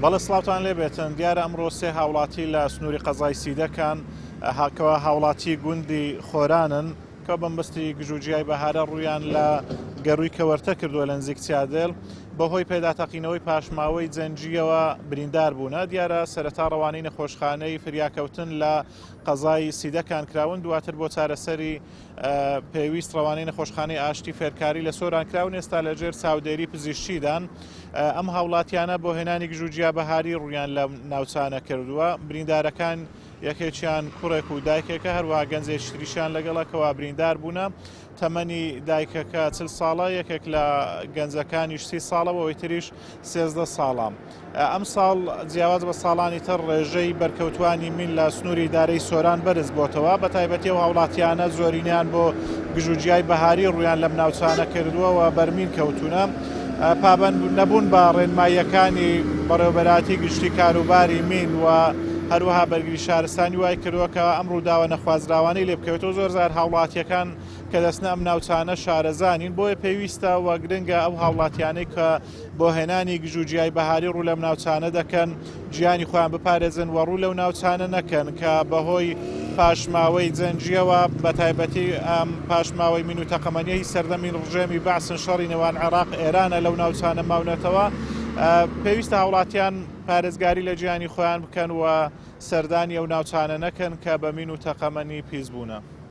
بەڵێ سڵاوتان لێ بێتن دیارە ئەمڕۆ سێ هاوڵاتی لە سنووری قەزای سیدەکان هاکەوە هاوڵاتی گوندی خۆرانن کە بەمبستی گژوجیای بەهارە ڕوویان لە گەڕووی کەوەرتە کردووە لە نزیک چیادێل بەهۆی پێداتەقینەوەی پاشماوەی جەنجیەوە بریندار بوونە دیارە سەرەتا ڕەوانەی نەخۆشخانەی فریاکەوتن لە قەزای سیدەکان کراون دواتر بۆ چارەسەری پێویست ڕەوانەی نەخۆشخانەی ئاشتی فێرکاری لە سۆران کراون ئێستا لەژێر چاودێری پزیشکیدان ئەم هاوڵاتیانە بۆ هێنانی گژوجیا بەهاری ڕوویان لە ناوچانە کردووە بریندارەکان یەکێکیان کوڕێک و دایکێکە هەروە گەنجێکی تریشیان لەگەڵەکەوە بریندار بوونە تەمەنی دایکەکە 40 ساڵە یەکێک لە گەنجەکانیش 30 ساڵەوە ئەوەی تریش 13 ساڵە ئەم ساڵ جیاواز بە ساڵانی تر ڕێژەی بەرکەوتوانی من لە سنووری دارەی سۆران بەرز بۆتەوە بە تایبەتی و هاوڵاتیانە زۆرینیان بۆ گژوجیای بەهاری ڕوویان لەم ناوچانە کردووەوە بەرمین کەوتونە پابەند نەبوون بە ڕێنماییەکانی بەڕێوەبەراتی گشتی کاروباری مین و هەروەها بەرگری شارستانی وای کردووە کە ئەم ڕووداوە نەخوازراوانەی لێ بکەوێتەوە زۆر زار هاوڵاتیەکان کە دەستنە ئەم ناوچانە شارەزانین بۆیە پێویستە وە گرنگە ئەو هاوڵاتیانەی کە بۆ هێنانی گژوجیای بەهاری ڕوو لەم ناوچانە دەکەن گیانی خۆیان بپارێزن و ڕوو لەو ناوچانە نەکەن کە بەهۆی پاشماوەی جەنجیەوە بە تایبەتی ئەم پاشماوەی مین و تەقەمەنیەی سەردەمی ڕژێمی بەعسن شەڕی نێوان عێراق ئێرانە لەو ناوچانە ماونەتەوە پێویستە هاوڵاتیان پارێزگاری لە گیانی خۆیان بکەن و سەردانی ئەو ناوچانە نەکەن کە بە مین و تەقەمەنی پیس بوونە.